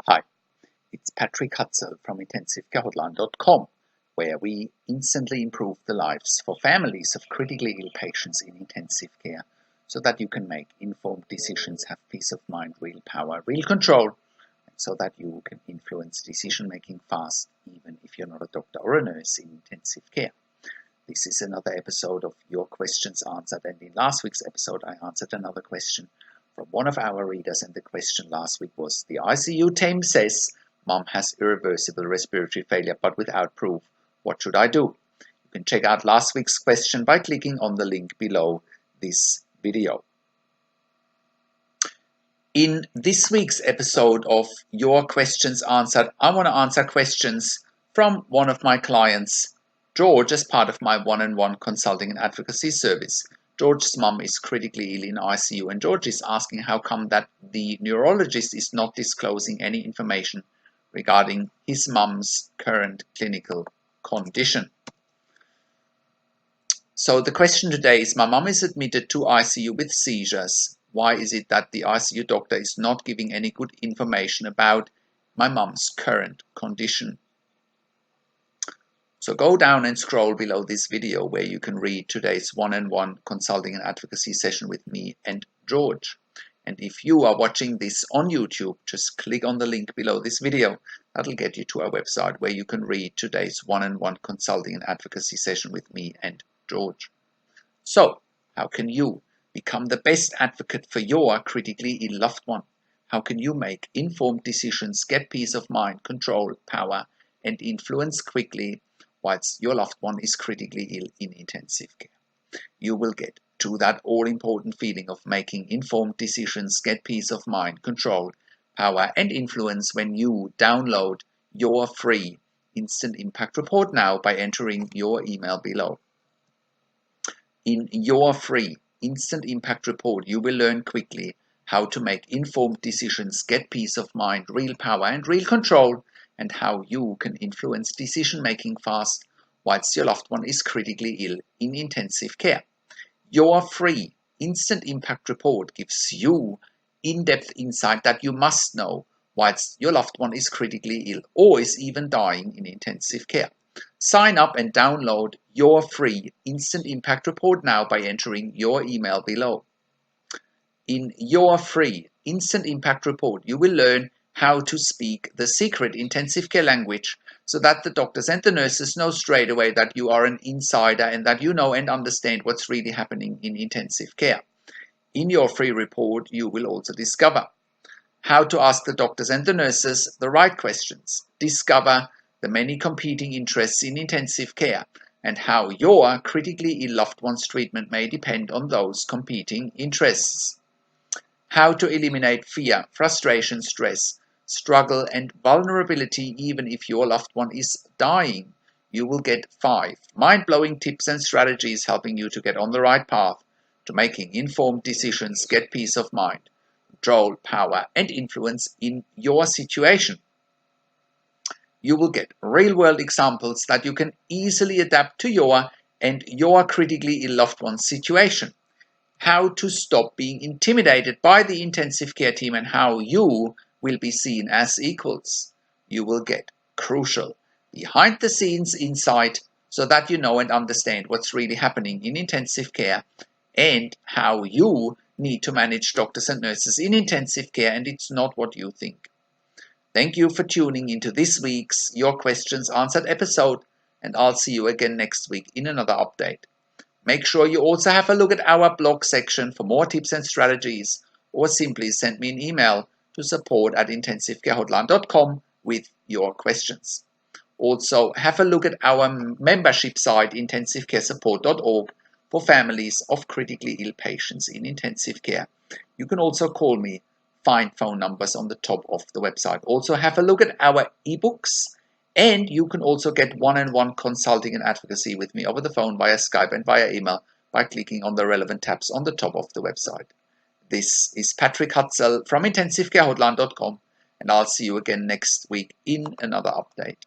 Hi, it's Patrick Hutzel from IntensiveCareHotline.com, where we instantly improve the lives for families of critically ill patients in intensive care so that you can make informed decisions, have peace of mind, real power, real control, so that you can influence decision making fast, even if you're not a doctor or a nurse in intensive care. This is another episode of Your Questions Answered, and in last week's episode I answered another question from one of our readers, and the question last week was: the ICU team says mom has irreversible respiratory failure but without proof. What should I do? You can check out last week's question by clicking on the link below this video. In this week's episode of Your Questions Answered, I want to answer questions from one of my clients, George, as part of my one-on-one consulting and advocacy service. George's mum is critically ill in ICU, and George is asking how come that the neurologist is not disclosing any information regarding his mum's current clinical condition. So the question today is: my mum is admitted to ICU with seizures. Why is it that the ICU doctor is not giving any good information about my mum's current condition? So go down and scroll below this video where you can read today's one-on-one consulting and advocacy session with me and George. And if you are watching this on YouTube, just click on the link below this video. That'll get you to our website where you can read today's one-on-one consulting and advocacy session with me and George. So, how can you become the best advocate for your critically ill loved one? How can you make informed decisions, get peace of mind, control, power, and influence quickly whilst your loved one is critically ill in intensive care? You will get to that all-important feeling of making informed decisions, get peace of mind, control, power, and influence when you download your free Instant Impact Report now by entering your email below. In your free Instant Impact Report, you will learn quickly how to make informed decisions, get peace of mind, real power, and real control, and how you can influence decision-making fast whilst your loved one is critically ill in intensive care. Your free Instant Impact Report gives you in-depth insight that you must know whilst your loved one is critically ill or is even dying in intensive care. Sign up and download your free Instant Impact Report now by entering your email below. In your free Instant Impact Report, you will learn how to speak the secret intensive care language so that the doctors and the nurses know straight away that you are an insider and that you know and understand what's really happening in intensive care. In your free report, you will also discover how to ask the doctors and the nurses the right questions, discover the many competing interests in intensive care, and how your critically ill loved one's treatment may depend on those competing interests. How to eliminate fear, frustration, stress, struggle, and vulnerability even if your loved one is dying. You will get 5 mind-blowing tips and strategies helping you to get on the right path to making informed decisions, get peace of mind, control, power, and influence in your situation. You will get real-world examples that you can easily adapt to your critically ill loved one's situation. How to stop being intimidated by the intensive care team and how you will be seen as equals. You will get crucial behind-the-scenes insight so that you know and understand what's really happening in intensive care and how you need to manage doctors and nurses in intensive care, and it's not what you think. Thank you for tuning into this week's Your Questions Answered episode, and I'll see you again next week in another update. Make sure you also have a look at our blog section for more tips and strategies, or simply send me an email to support@intensivecarehotline.com with your questions. Also, have a look at our membership site, intensivecaresupport.org, for families of critically ill patients in intensive care. You can also call me. Find phone numbers on the top of the website. Also, have a look at our ebooks, and you can also get one-on-one consulting and advocacy with me over the phone, via Skype, and via email by clicking on the relevant tabs on the top of the website. This is Patrick Hutzel from intensivecarehotline.com, and I'll see you again next week in another update.